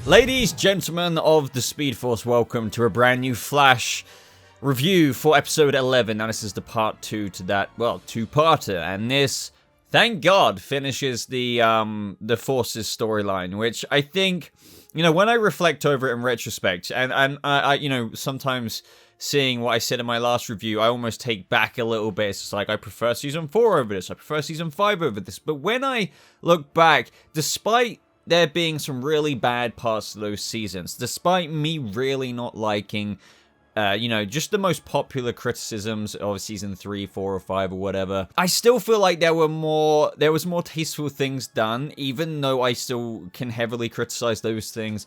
Ladies, gentlemen of the Speedforce, welcome to a brand new Flash review for episode 11. Now this is the part 2 to that, well, two-parter, and this, thank God, finishes the Forces storyline, which I think, you know, when I reflect over it in retrospect, and I you know, sometimes seeing what I said in my last review, I almost take back a little bit. It's just like, I prefer Season 4 over this, I prefer Season 5 over this, but when I look back, despite there being some really bad parts of those seasons, despite me really not liking, you know, just the most popular criticisms of Season 3, 4, or 5, or whatever, I still feel like there was more tasteful things done, even though I still can heavily criticize those things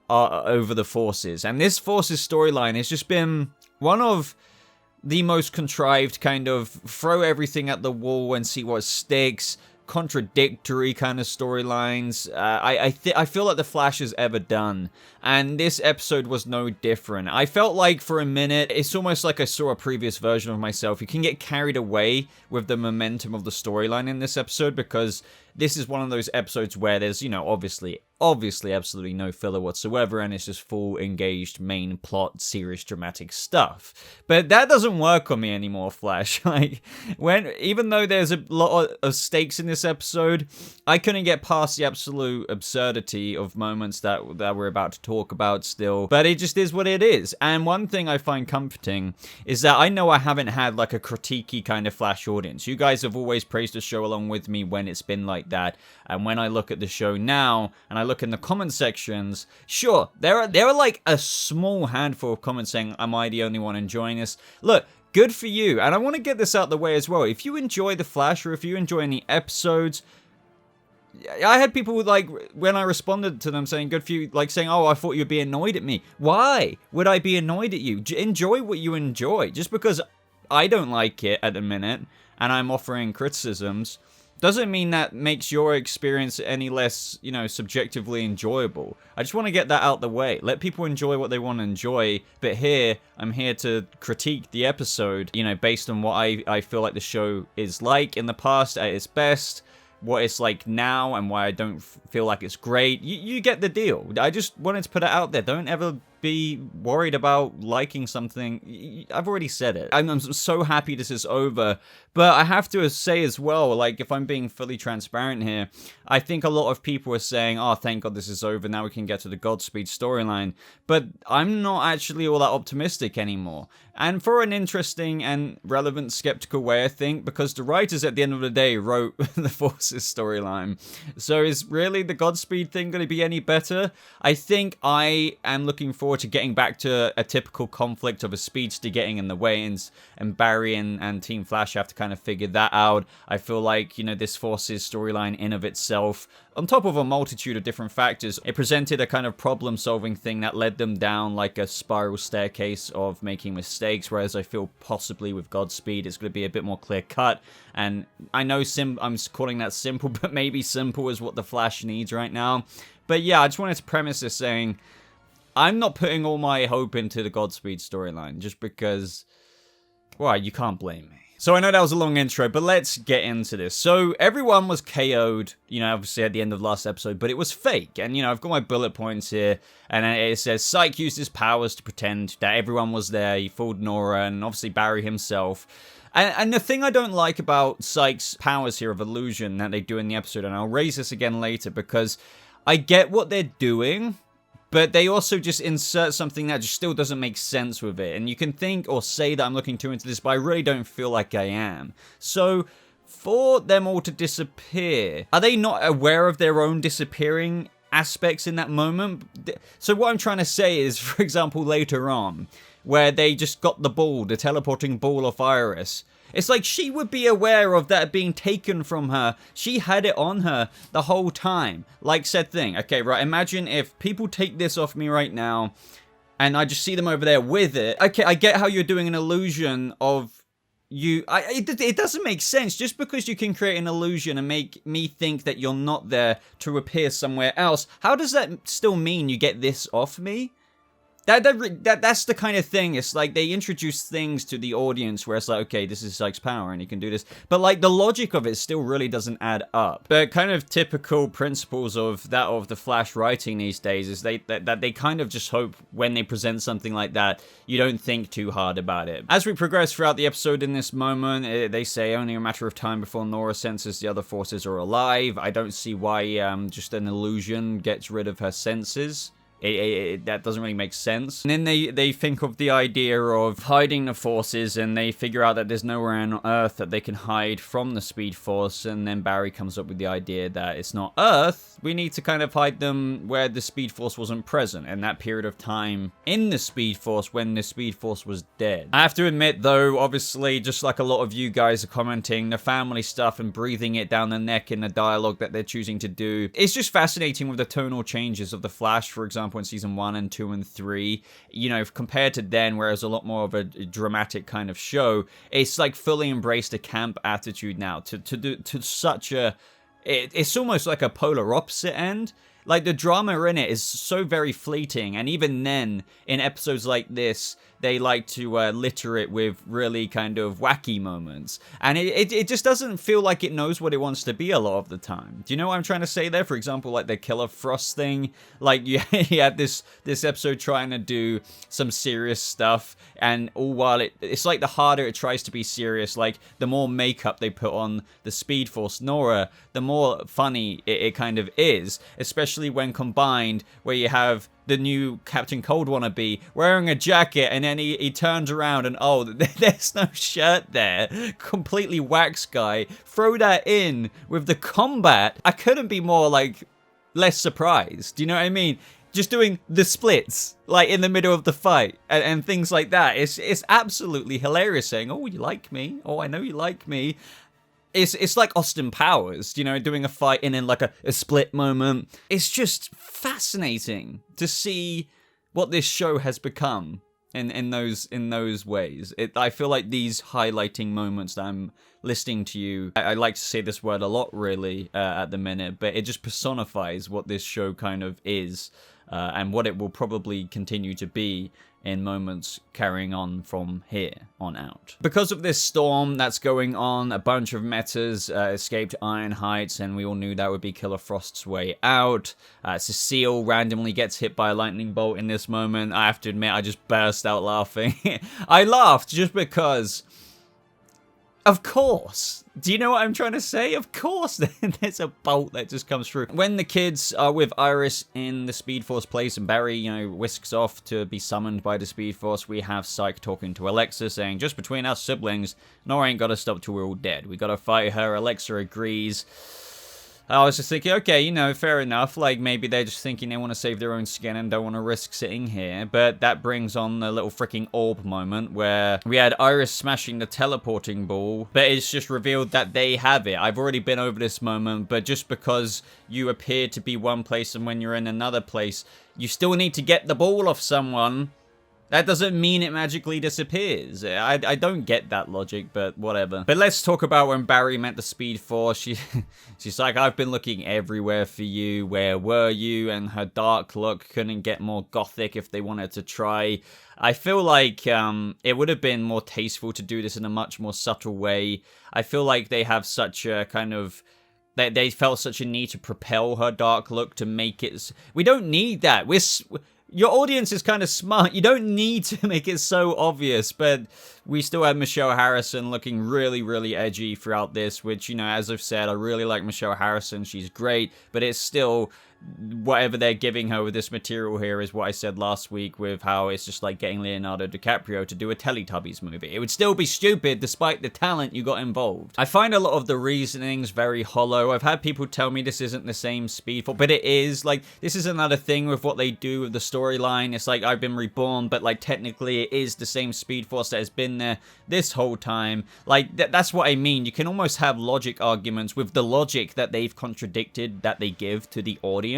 over the Forces. And this Forces storyline has just been one of the most contrived, kind of throw everything at the wall and see what sticks, contradictory kind of storylines I feel like the Flash has ever done, and this episode was no different. I felt like for a minute, it's almost like I saw a previous version of myself. You can get carried away with the momentum of the storyline in this episode, because this is one of those episodes where there's, you know, obviously absolutely no filler whatsoever, and it's just full engaged main plot, serious dramatic stuff. But that doesn't work on me anymore, Flash. Like, even though there's a lot of stakes in this episode, I couldn't get past the absolute absurdity of moments that we're about to talk about still. But it just is what it is. And one thing I find comforting is that I know I haven't had like a critiquey kind of Flash audience. You guys have always praised the show along with me when it's been like that. And when I look at the show now, and I look in the comment sections, sure, there are like a small handful of comments saying, am I the only one enjoying this? Look, good for you. And I want to get this out the way as well. If you enjoy The Flash, or if you enjoy any episodes, I had people, like, when I responded to them saying, good for you, like saying, oh, I thought you'd be annoyed at me. Why would I be annoyed at you? Enjoy what you enjoy. Just because I don't like it at the minute, and I'm offering criticisms, doesn't mean that makes your experience any less, you know, subjectively enjoyable. I just want to get that out the way. Let people enjoy what they want to enjoy, but here, I'm here to critique the episode, you know, based on what I feel like the show is like in the past at its best, what it's like now, and why I don't feel like it's great. You get the deal. I just wanted to put it out there. Don't ever be worried about liking something. I've already said it. I'm so happy this is over, but I have to say as well, like, if I'm being fully transparent here, I think a lot of people are saying, oh, thank God this is over, now we can get to the Godspeed storyline, but I'm not actually all that optimistic anymore. And for an interesting and relevant skeptical way, I think, because the writers at the end of the day wrote the Forces storyline. So is really the Godspeed thing going to be any better? I think I am looking forward to getting back to a typical conflict of a speedster getting in the way, and Barry and Team Flash have to kind of figure that out. I feel like, you know, this Forces storyline in of itself, on top of a multitude of different factors, it presented a kind of problem-solving thing that led them down like a spiral staircase of making mistakes, whereas I feel possibly with Godspeed it's going to be a bit more clear-cut. And I know I'm calling that simple, but maybe simple is what the Flash needs right now. But yeah, I just wanted to premise this saying, I'm not putting all my hope into the Godspeed storyline, just because, well, you can't blame me. So I know that was a long intro, but let's get into this. So everyone was KO'd, you know, obviously at the end of last episode, but it was fake. And, you know, I've got my bullet points here, and it says, Psyche used his powers to pretend that everyone was there. He fooled Nora, and obviously Barry himself. And the thing I don't like about Psyche's powers here of illusion that they do in the episode, and I'll raise this again later, because I get what they're doing, but they also just insert something that just still doesn't make sense with it. And you can think or say that I'm looking too into this, but I really don't feel like I am. So, for them all to disappear, are they not aware of their own disappearing aspects in that moment? So what I'm trying to say is, for example, later on, where they just got the ball, the teleporting ball of Iris, it's like she would be aware of that being taken from her. She had it on her the whole time. Like said thing. Okay, right, imagine if people take this off me right now, and I just see them over there with it. Okay, I get how you're doing an illusion of you. It doesn't make sense. Just because you can create an illusion and make me think that you're not there to appear somewhere else, how does that still mean you get this off me? That's the kind of thing. It's like they introduce things to the audience where it's like, okay, this is Psyche's power and he can do this. But like the logic of it still really doesn't add up. But kind of typical principles of the Flash writing these days is that they kind of just hope when they present something like that, you don't think too hard about it. As we progress throughout the episode in this moment, they say only a matter of time before Nora senses the other forces are alive. I don't see why just an illusion gets rid of her senses. That doesn't really make sense. And then they think of the idea of hiding the forces, and they figure out that there's nowhere on Earth that they can hide from the Speed Force, and then Barry comes up with the idea that it's not Earth, we need to kind of hide them where the Speed Force wasn't present, in that period of time in the Speed Force when the Speed Force was dead. I have to admit though, obviously, just like a lot of you guys are commenting, the family stuff and breathing it down the neck in the dialogue that they're choosing to do, it's just fascinating with the tonal changes of the Flash, for example, in season 1 and 2 and 3, you know, compared to then, where it was a lot more of a dramatic kind of show, it's like fully embraced a camp attitude now to such a, it's almost like a polar opposite end. Like the drama in it is so very fleeting, and even then in episodes like this they like to litter it with really kind of wacky moments, and it just doesn't feel like it knows what it wants to be a lot of the time. Do you know what I'm trying to say there? For example, like the Killer Frost thing, like you had this episode trying to do some serious stuff, and all while it's like the harder it tries to be serious, like the more makeup they put on the Speed Force Nora, the more funny it kind of is, especially when combined where you have the new Captain Cold wannabe wearing a jacket, and then he turns around and oh, there's no shirt there, completely wax guy. Throw that in with the combat, I couldn't be more like less surprised. Do you know what I mean? Just doing the splits like in the middle of the fight and things like that. It's absolutely hilarious, saying, oh, you like me, oh, I know you like me. It's like Austin Powers, you know, doing a fight and then like a split moment. It's just fascinating to see what this show has become in those ways. I feel like these highlighting moments that I'm listening to you, I like to say this word a lot really at the minute, but it just personifies what this show kind of is and what it will probably continue to be in moments carrying on from here on out. Because of this storm that's going on, a bunch of metas escaped Iron Heights, and we all knew that would be Killer Frost's way out. Cecile randomly gets hit by a lightning bolt in this moment. I have to admit, I just burst out laughing. I laughed just because, of course. Do you know what I'm trying to say? Of course, there's a bolt that just comes through. When the kids are with Iris in the Speed Force place and Barry, you know, whisks off to be summoned by the Speed Force, we have Psyche talking to Alexa saying, just between us siblings, Nora ain't gotta stop till we're all dead. We gotta fight her. Alexa agrees. I was just thinking, okay, you know, fair enough. Like, maybe they're just thinking they want to save their own skin and don't want to risk sitting here. But that brings on the little freaking orb moment where we had Iris smashing the teleporting ball, but it's just revealed that they have it. I've already been over this moment, but just because you appear to be one place and when you're in another place, you still need to get the ball off someone. That doesn't mean it magically disappears. I don't get that logic, but whatever. But let's talk about when Barry met the Speed Force. She's like, I've been looking everywhere for you. Where were you? And her dark look couldn't get more gothic if they wanted to try. I feel like it would have been more tasteful to do this in a much more subtle way. I feel like they have such a kind of... They felt such a need to propel her dark look to make it... We don't need that. Your audience is kind of smart. You don't need to make it so obvious, but we still have Michelle Harrison looking really, really edgy throughout this, which, you know, as I've said, I really like Michelle Harrison. She's great, but it's still... whatever they're giving her with this material here is what I said last week with how it's just like getting Leonardo DiCaprio to do a Teletubbies movie. It would still be stupid despite the talent you got involved. I find a lot of the reasonings very hollow. I've had people tell me this isn't the same Speedforce, but it is. Like, this is another thing with what they do with the storyline. It's like, I've been reborn, but like technically it is the same Speedforce that has been there this whole time. Like, that's what I mean. You can almost have logic arguments with the logic that they've contradicted that they give to the audience.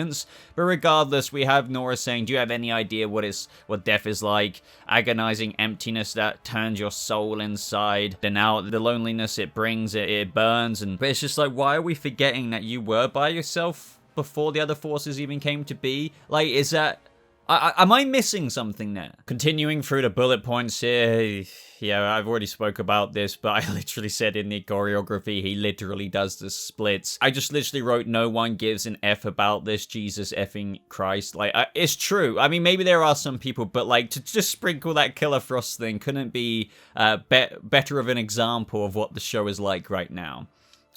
But regardless, we have Nora saying, do you have any idea what death is like? Agonizing emptiness that turns your soul inside. Then out the loneliness it brings, it burns. But it's just like, why are we forgetting that you were by yourself before the other forces even came to be? Like, is that Am I missing something there? Continuing through the bullet points here, yeah, I've already spoke about this, but I literally said in the choreography, he literally does the splits. I just literally wrote, no one gives an F about this, Jesus effing Christ. Like, it's true. I mean, maybe there are some people, but like, to just sprinkle that Killer Frost thing couldn't be better of an example of what the show is like right now.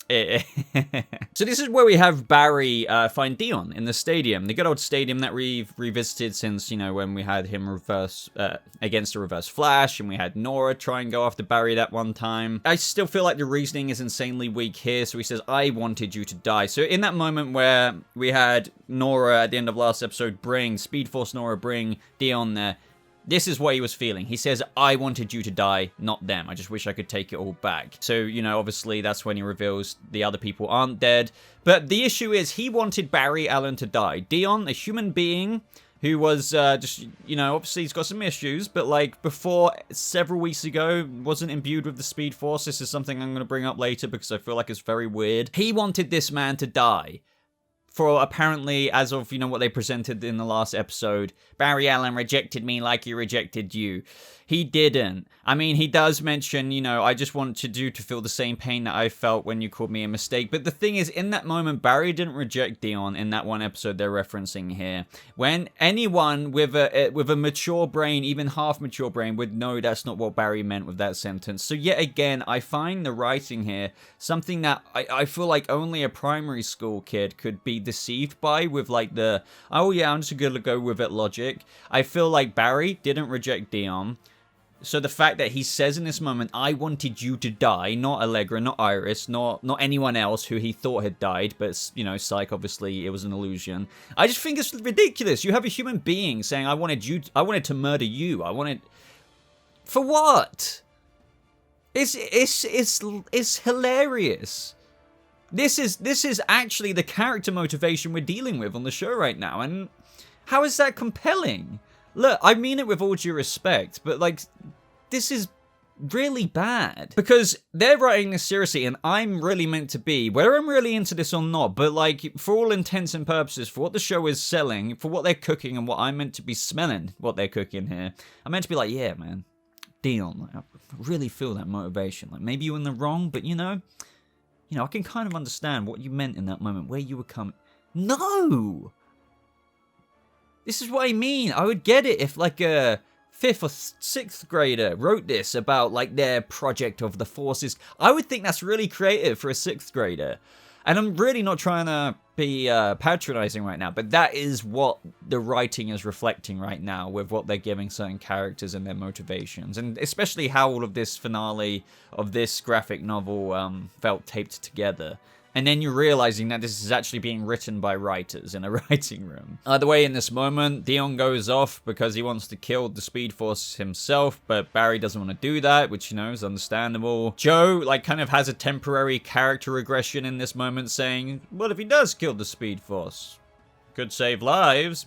So this is where we have Barry find Dion in the stadium, the good old stadium that we've revisited since, you know, when we had him reverse against the Reverse Flash, and we had Nora try and go after Barry that one time. I still feel like the reasoning is insanely weak here. So he says, I wanted you to die. So in that moment where we had Nora at the end of last episode bring Speedforce Nora, bring Dion there, this is what he was feeling. He says, I wanted you to die, not them. I just wish I could take it all back. So, you know, obviously that's when he reveals the other people aren't dead. But the issue is he wanted Barry Allen to die. Dion, a human being who was just, you know, obviously he's got some issues, but like before several weeks ago, wasn't imbued with the Speed Force. This is something I'm going to bring up later because I feel like it's very weird. He wanted this man to die. For apparently, as of, you know, what they presented in the last episode, Barry Allen rejected me like he rejected you. He didn't. I mean, he does mention, you know, I just wanted you to feel the same pain that I felt when you called me a mistake. But the thing is, in that moment, Barry didn't reject Dion in that one episode they're referencing here. When anyone with a mature brain, even half-mature brain, would know that's not what Barry meant with that sentence. So yet again, I find the writing here something that I feel like only a primary school kid could be deceived by with like the, oh yeah, I'm just gonna go with it logic. I feel like Barry didn't reject Dion. So the fact that he says in this moment, I wanted you to die, not Allegra, not Iris, not anyone else who he thought had died, but, you know, psych, obviously, it was an illusion. I just think it's ridiculous. You have a human being saying, I wanted to murder you. For what? It's hilarious. This is actually the character motivation we're dealing with on the show right now, and how is that compelling? Look, I mean it with all due respect, but like, this is really bad. Because they're writing this seriously, and I'm really meant to be, whether I'm really into this or not, but like, for all intents and purposes, for what the show is selling, for what they're cooking, and what I'm meant to be smelling, what they're cooking here, I'm meant to be like, yeah, man, Dion, I really feel that motivation. Like, maybe you're in the wrong, but you know, I can kind of understand what you meant in that moment, where you were coming. No! This is what I mean. I would get it if like a 5th or 6th grader wrote this about like their project of the forces. I would think that's really creative for a 6th grader. And I'm really not trying to be patronizing right now, but that is what the writing is reflecting right now with what they're giving certain characters and their motivations. And especially how all of this finale of this graphic novel felt taped together. And then you're realizing that this is actually being written by writers in a writing room. Either way, in this moment, Dion goes off because he wants to kill the Speed Force himself, but Barry doesn't want to do that, which, you know, is understandable. Joe, like, kind of has a temporary character regression in this moment, saying, well, if he does kill the Speed Force, could save lives.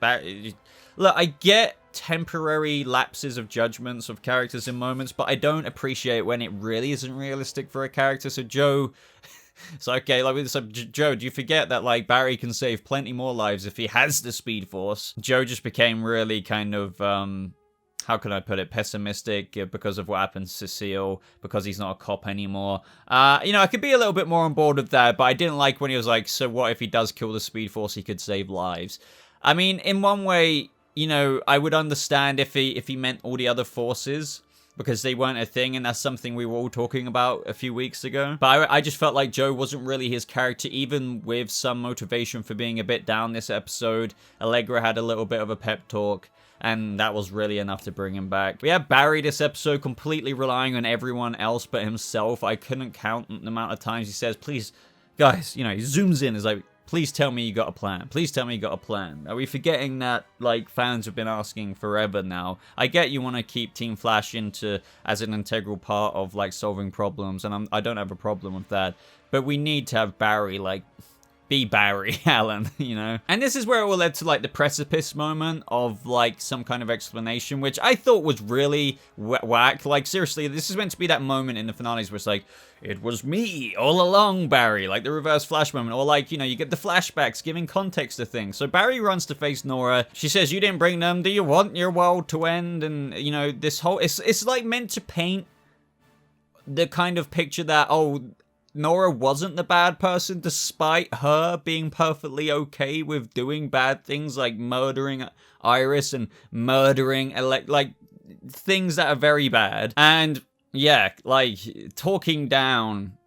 Look, I get temporary lapses of judgments of characters in moments, but I don't appreciate when it really isn't realistic for a character. So Joe... So, okay, like, so, Joe, do you forget that, like, Barry can save plenty more lives if he has the Speed Force? Joe just became really kind of, how can I put it, pessimistic because of what happened to Cecile, because he's not a cop anymore. You know, I could be a little bit more on board with that, but I didn't like when he was like, so what if he does kill the Speed Force, he could save lives? I mean, in one way, you know, I would understand if he meant all the other forces, because they weren't a thing, and that's something we were all talking about a few weeks ago. But I just felt like Joe wasn't really his character, even with some motivation for being a bit down this episode. Allegra had a little bit of a pep talk, and that was really enough to bring him back. We have Barry this episode completely relying on everyone else but himself. I couldn't count the amount of times he says, please, guys, you know, he zooms in, is like, please tell me you got a plan. Please tell me you got a plan. Are we forgetting that, like, fans have been asking forever now? I get you want to keep Team Flash as an integral part of, like, solving problems, and I don't have a problem with that. But we need to have Barry, like, be Barry Allen, you know? And this is where it all led to, like, the precipice moment of, like, some kind of explanation, which I thought was really whack. Like, seriously, this is meant to be that moment in the finales where it's like, it was me all along, Barry, like the reverse flash moment, or like, you know, you get the flashbacks giving context to things. So Barry runs to face Nora. She says, you didn't bring them. Do you want your world to end? And, you know, this whole, it's like meant to paint the kind of picture that, oh, Nora wasn't the bad person despite her being perfectly okay with doing bad things like murdering Iris and murdering like things that are very bad. And yeah, like talking down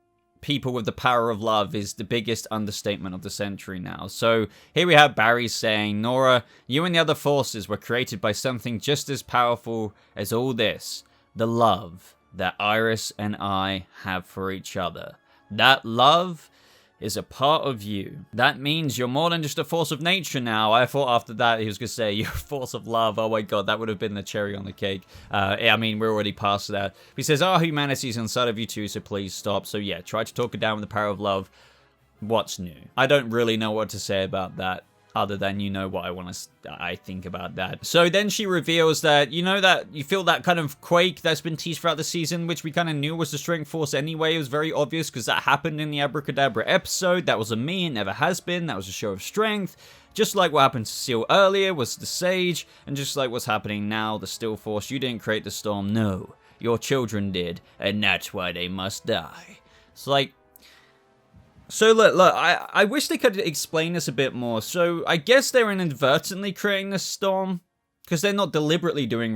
people with the power of love is the biggest understatement of the century now. So here we have Barry saying, Nora, you and the other forces were created by something just as powerful as all this, the love that Iris and I have for each other. That love is a part of you. That means you're more than just a force of nature now. I thought after that he was going to say you're a force of love. Oh my god, that would have been the cherry on the cake. I mean, we're already past that. He says, our humanity is inside of you too, so please stop. So yeah, try to talk it down with the power of love. What's new? I don't really know what to say about that, other than you know what I think about that. So then she reveals that, you know, that you feel that kind of quake that's been teased throughout the season, which we kind of knew was the strength force anyway. It was very obvious because that happened in the Abracadabra episode. That was a me, it never has been. That was a show of strength. Just like what happened to Seal earlier was the Sage, and just like what's happening now, the Still Force. You didn't create the storm, no. Your children did, and that's why they must die. It's like, so look, I wish they could explain this a bit more. So I guess they're inadvertently creating this storm, because they're not deliberately doing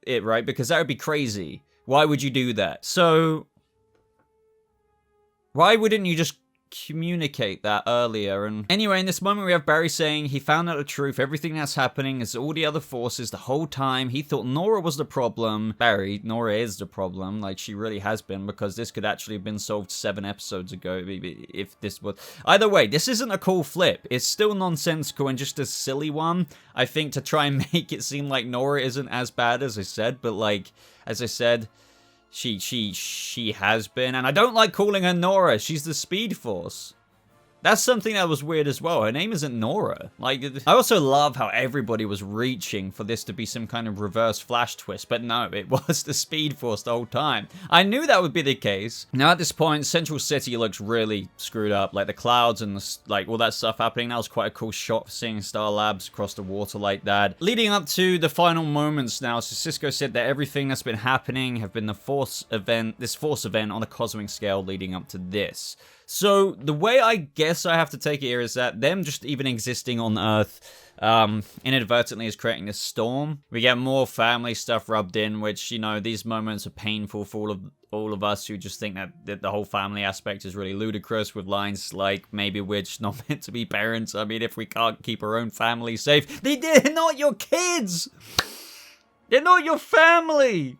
it right, because that would be crazy. Why would you do that? So why wouldn't you just communicate that earlier? And anyway, in this moment we have Barry saying he found out the truth. Everything that's happening is all the other forces the whole time. He thought Nora was the problem. Barry, Nora is the problem. Like, she really has been, because this could actually have been solved 7 episodes ago if this was... Either way, this isn't a cool flip. It's still nonsensical and just a silly one, I think, to try and make it seem like Nora isn't as bad as I said. But like, as I said, she has been, and I don't like calling her Nora. She's the Speed Force. That's something that was weird as well. Her name isn't Nora. Like, I also love how everybody was reaching for this to be some kind of reverse Flash twist, but no, it was the Speed Force the whole time. I knew that would be the case. Now at this point, Central City looks really screwed up. Like the clouds and like all that stuff happening. That was quite a cool shot, seeing Star Labs across the water like that. Leading up to the final moments now, so Cisco said that everything that's been happening have been the Force event, this Force event on a cosmic scale leading up to this. So the way I guess I have to take it here is that them just even existing on Earth inadvertently is creating this storm. We get more family stuff rubbed in, which, you know, these moments are painful for all of us who just think that the whole family aspect is really ludicrous, with lines like, maybe we're just not meant to be parents. I mean, if we can't keep our own family safe, they're not your kids! They're not your family!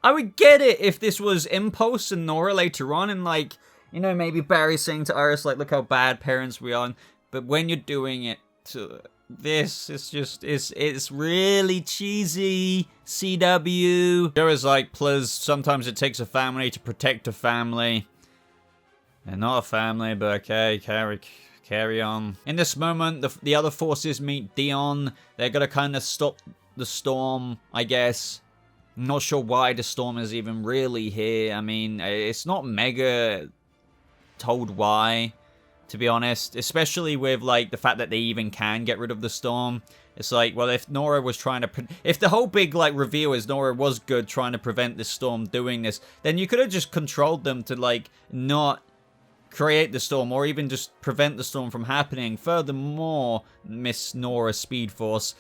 I would get it if this was Impulse and Nora later on, and like, you know, maybe Barry saying to Iris, like, look how bad parents we are. But when you're doing it to this, it's just, it's really cheesy. CW. There is like, please, sometimes it takes a family to protect a family. They're not a family, but okay, carry on. In this moment, the other forces meet Dion. They're gonna kind of stop the storm, I guess. I'm not sure why the storm is even really here. I mean, it's not mega told why, to be honest, especially with like the fact that they even can get rid of the storm. It's like, well, if Nora was trying to if the whole big like reveal is Nora was good trying to prevent this storm doing this, then you could have just controlled them to like not create the storm, or even just prevent the storm from happening. Furthermore, Miss Nora Speed Force,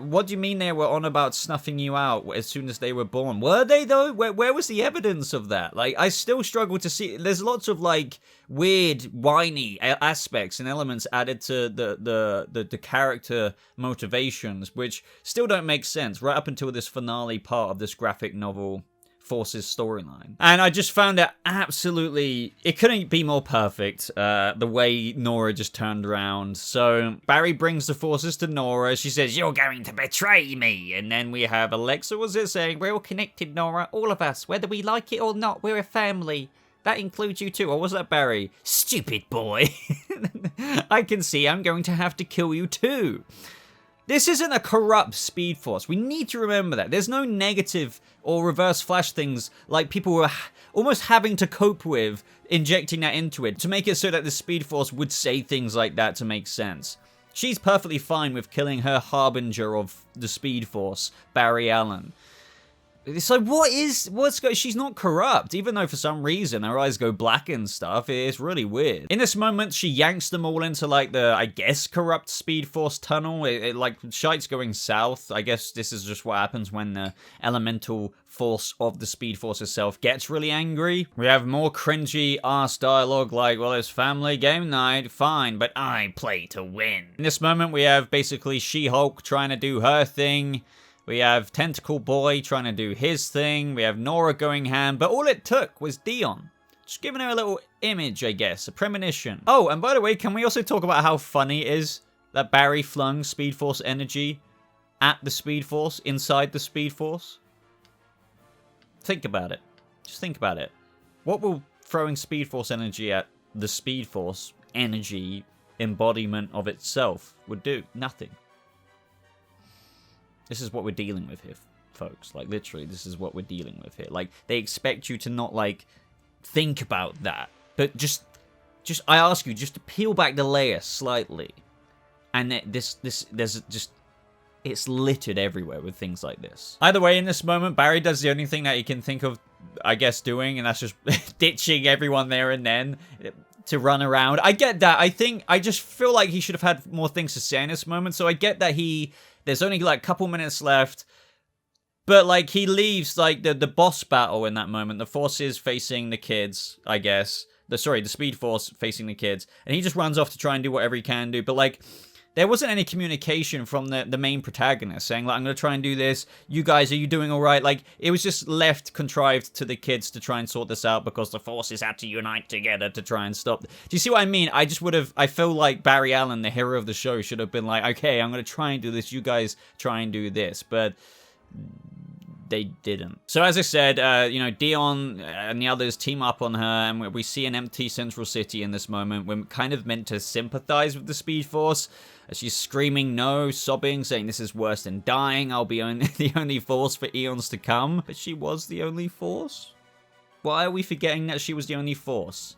what do you mean they were on about snuffing you out as soon as they were born? Were they, though? Where was the evidence of that? Like, I still struggle to see. There's lots of, like, weird, whiny aspects and elements added to the character motivations, which still don't make sense right up until this finale part of this graphic novel Force's storyline. And I just found it absolutely, it couldn't be more perfect, the way Nora just turned around. So Barry brings the Forces to Nora. She says, you're going to betray me. And then we have Alexa, was it, saying, we're all connected, Nora, all of us, whether we like it or not, we're a family. That includes you too. Or was that Barry? Stupid boy. I can see I'm going to have to kill you too. This isn't a corrupt Speed Force. We need to remember that. There's no negative or reverse flash things like people were almost having to cope with injecting that into it to make it so that the Speed Force would say things like that to make sense. She's perfectly fine with killing her harbinger of the Speed Force, Barry Allen. So she's not corrupt, even though for some reason her eyes go black and stuff. It's really weird. In this moment, she yanks them all into like the, I guess, corrupt Speed Force tunnel. Like shite's going south. I guess this is just what happens when the elemental force of the Speed Force itself gets really angry. We have more cringy ass dialogue like, well, it's family game night, fine, but I play to win. In this moment, we have basically She-Hulk trying to do her thing. We have Tentacle Boy trying to do his thing. We have Nora going ham. But all it took was Dion. Just giving her a little image, I guess. A premonition. Oh, and by the way, can we also talk about how funny it is that Barry flung Speed Force energy at the Speed Force, inside the Speed Force? Think about it. Just think about it. What will throwing Speed Force energy at the Speed Force energy embodiment of itself would do? Nothing. This is what we're dealing with here, folks. Like, literally, this is what we're dealing with here. Like, they expect you to not, like, think about that. But just, I ask you, just to peel back the layer slightly. And there's just, it's littered everywhere with things like this. Either way, in this moment, Barry does the only thing that he can think of, I guess, doing. And that's just ditching everyone there and then to run around. I get that. I just feel like he should have had more things to say in this moment. So I get that there's only like a couple minutes left, but like he leaves like the boss battle in that moment. The forces facing the kids, I guess. The Speed Force facing the kids, and he just runs off to try and do whatever he can do. But like, there wasn't any communication from the main protagonist saying like, I'm gonna try and do this. You guys, are you doing all right? Like, it was just left contrived to the kids to try and sort this out because the forces had to unite together to try and stop. Do you see what I mean? I feel like Barry Allen, the hero of the show, should have been like, okay, I'm gonna try and do this. You guys try and do this, but they didn't. So as I said, Dion and the others team up on her, and we see an empty Central City in this moment. We're kind of meant to sympathize with the Speed Force. She's screaming no, sobbing, saying this is worse than dying. I'll be the only force for eons to come. But she was the only force? Why are we forgetting that she was the only force?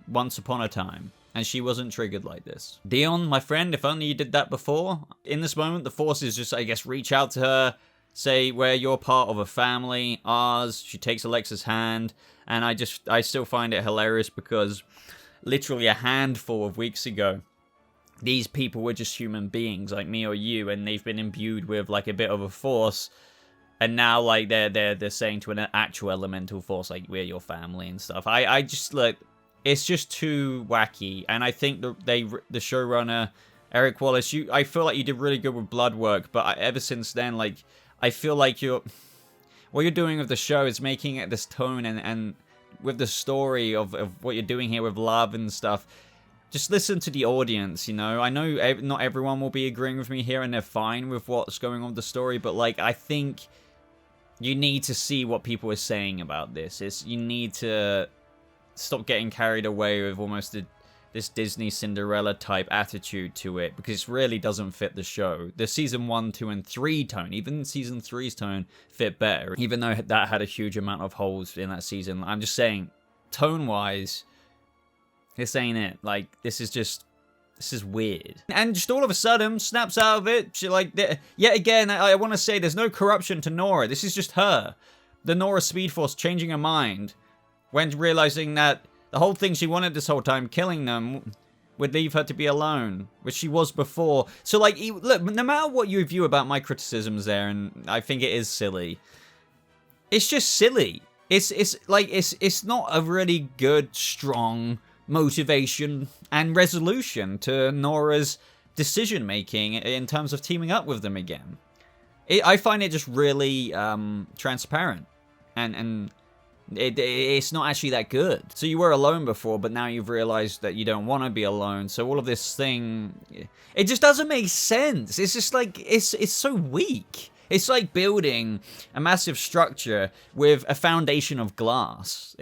Once upon a time. And she wasn't triggered like this. Dion, my friend, if only you did that before. In this moment, the forces just, I guess, reach out to her, say, you're part of a family, ours. She takes Alexa's hand. And I still find it hilarious because literally a handful of weeks ago, these people were just human beings like me or you, and they've been imbued with like a bit of a force, and now like they're saying to an actual elemental force like, we're your family and stuff. I just like, it's just too wacky. And I think the showrunner Eric Wallace, I feel like you did really good with blood work, but ever since then, like, I feel like what you're doing with the show is making it this tone and with the story of what you're doing here with love and stuff. Just listen to the audience, you know? I know not everyone will be agreeing with me here, and they're fine with what's going on with the story, but, like, I think you need to see what people are saying about this. You need to stop getting carried away with almost this Disney Cinderella type attitude to it, because it really doesn't fit the show. The season 1, 2, and 3 tone, even season 3's tone, fit better, even though that had a huge amount of holes in that season. I'm just saying, tone-wise, this ain't it. Like, this is weird. And just all of a sudden, snaps out of it. She, like, yet again, I want to say there's no corruption to Nora. This is just her. The Nora Speed Force changing her mind when realizing that the whole thing she wanted this whole time, killing them, would leave her to be alone, which she was before. So, like, look, no matter what you view about my criticisms there, and I think it is silly, it's just silly. It's not a really good, strong motivation and resolution to Nora's decision-making in terms of teaming up with them again. I find it just really transparent, and it's not actually that good. So you were alone before, but now you've realized that you don't want to be alone. So all of this thing, it just doesn't make sense. It's just like, it's so weak. It's like building a massive structure with a foundation of glass.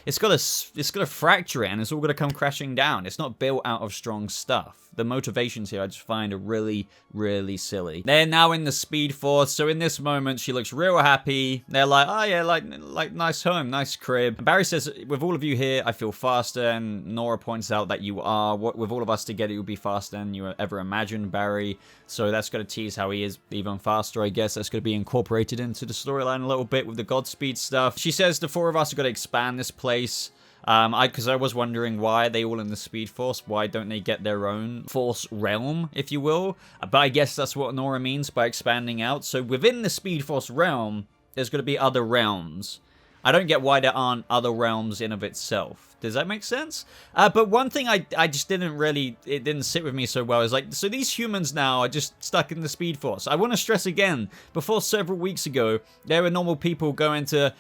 it's got to fracture it, and it's all going to come crashing down. It's not built out of strong stuff. The motivations here I just find are really, really silly. They're now in the Speed Force, so in this moment, she looks real happy. They're like, oh yeah, like nice home, nice crib. And Barry says, with all of you here, I feel faster, and Nora points out that you are. With all of us together, you'll be faster than you ever imagined, Barry. So that's going to tease how he is even faster, I guess. That's going to be incorporated into the storyline a little bit with the Godspeed stuff. She says the four of us are going to expand this place. Because I was wondering, why are they all in the Speed Force? Why don't they get their own Force realm, if you will? But I guess that's what Nora means by expanding out. So within the Speed Force realm, there's going to be other realms. I don't get why there aren't other realms in of itself. Does that make sense? But one thing I just didn't really, it didn't sit with me so well, is like, so these humans now are just stuck in the Speed Force. I want to stress again, before several weeks ago, there were normal people going to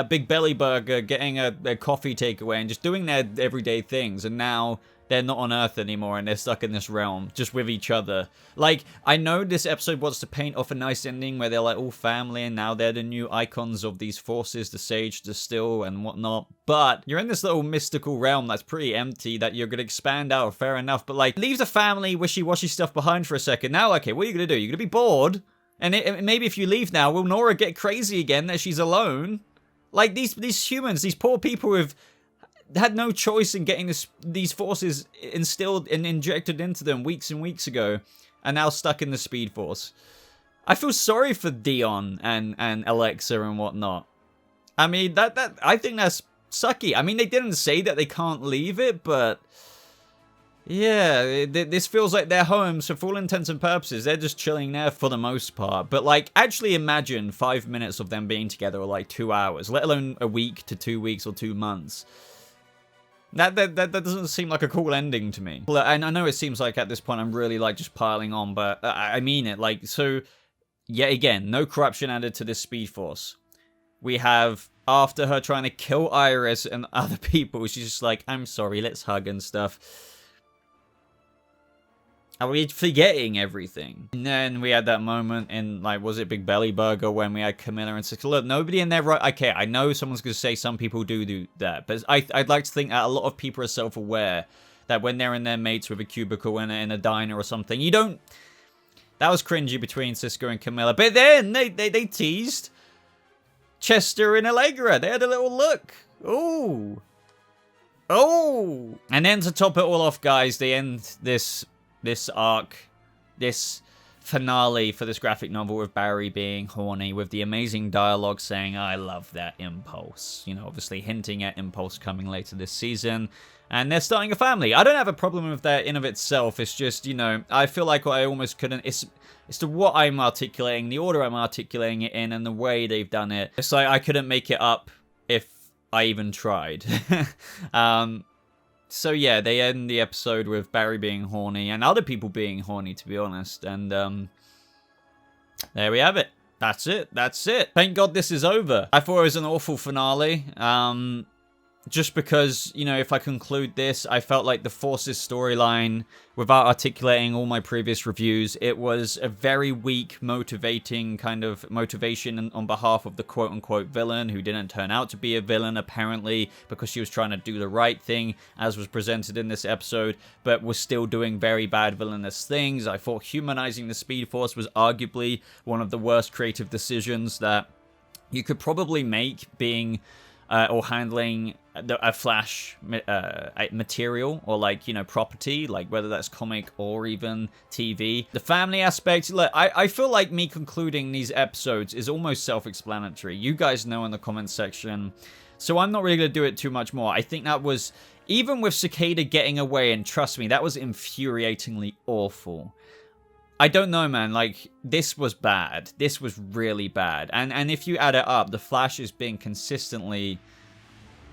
Big Belly Burger, getting a coffee takeaway and just doing their everyday things, and now they're not on Earth anymore and they're stuck in this realm just with each other. Like, I know this episode wants to paint off a nice ending where they're like all family and now they're the new icons of these forces, the Sage, the Still, and whatnot, but you're in this little mystical realm that's pretty empty that you're gonna expand out, fair enough, but like, leave the family wishy-washy stuff behind for a second. Now, okay, what are you gonna do? You're gonna be bored, and maybe if you leave now, will Nora get crazy again that she's alone? Like, these humans, these poor people who've had no choice in getting these forces instilled and injected into them weeks and weeks ago, are now stuck in the Speed Force. I feel sorry for Dion and Alexa and whatnot. I mean, I think that's sucky. I mean, they didn't say that they can't leave it, but yeah, this feels like their home, so for all intents and purposes, they're just chilling there for the most part. But, like, actually imagine 5 minutes of them being together, or like 2 hours, let alone a week to 2 weeks or 2 months. That doesn't seem like a cool ending to me. And I know it seems like at this point I'm really, like, just piling on, but I mean it. Like, so, yet again, no corruption added to this Speed Force. We have, after her trying to kill Iris and other people, she's just like, I'm sorry, let's hug and stuff. Are we forgetting everything? And then we had that moment in, like, was it Big Belly Burger, when we had Camilla and said, look, nobody in there, right? Okay, I know someone's going to say some people do that, but I'd like to think that a lot of people are self-aware that when they're in their mates with a cubicle in a diner or something, you don't... That was cringy between Cisco and Camilla, but then they teased Chester and Allegra. They had a little look. Ooh. Oh. And then to top it all off, guys, they end this arc, this finale for this graphic novel with Barry being horny, with the amazing dialogue saying, I love that Impulse. You know, obviously hinting at Impulse coming later this season. And they're starting a family. I don't have a problem with that in of itself. It's just, you know, I feel like I almost couldn't... It's to what I'm articulating, the order I'm articulating it in, and the way they've done it. It's like I couldn't make it up if I even tried. So yeah, they end the episode with Barry being horny and other people being horny, to be honest. And there we have it. That's it. That's it. Thank God this is over. I thought it was an awful finale. Just because, you know, if I conclude this, I felt like the Forces storyline, without articulating all my previous reviews, it was a very weak, motivating kind of motivation on behalf of the quote-unquote villain, who didn't turn out to be a villain, apparently, because she was trying to do the right thing, as was presented in this episode, but was still doing very bad villainous things. I thought humanizing the Speed Force was arguably one of the worst creative decisions that you could probably make, being... or handling a Flash material, or, like, you know, property, like whether that's comic or even TV. The family aspect, look, I feel like me concluding these episodes is almost self-explanatory. You guys know in the comments section, so I'm not really going to do it too much more. I think that was, even with Cicada getting away, and trust me, that was infuriatingly awful. I don't know, man, like, this was bad. This was really bad. And if you add it up, the Flash has been consistently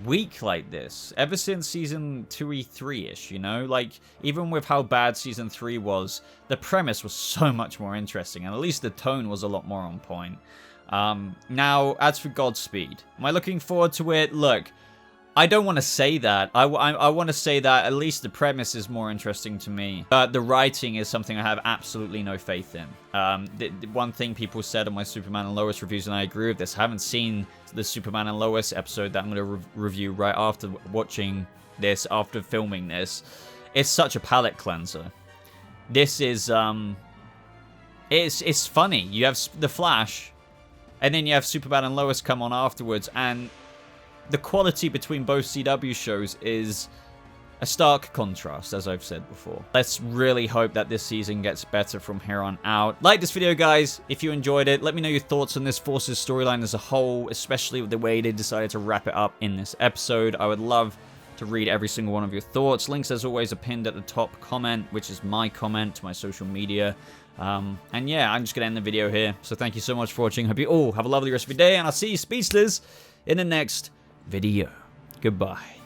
weak like this ever since season 2-3-ish, you know? Like, even with how bad season 3 was, the premise was so much more interesting, and at least the tone was a lot more on point. Now, as for Godspeed, am I looking forward to it? Look, I don't want to say that. I want to say that at least the premise is more interesting to me. But the writing is something I have absolutely no faith in. The one thing people said on my Superman and Lois reviews, and I agree with this, I haven't seen the Superman and Lois episode that I'm going to review right after watching this, after filming this. It's such a palate cleanser. This is, it's funny. You have The Flash, and then you have Superman and Lois come on afterwards, and the quality between both CW shows is a stark contrast, as I've said before. Let's really hope that this season gets better from here on out. Like this video, guys, if you enjoyed it. Let me know your thoughts on this Forces storyline as a whole, especially with the way they decided to wrap it up in this episode. I would love to read every single one of your thoughts. Links, as always, are pinned at the top comment, which is my comment to my social media. And yeah, I'm just going to end the video here. So thank you so much for watching. Hope you all have a lovely rest of your day, and I'll see you, Speedsters, in the next video. Goodbye.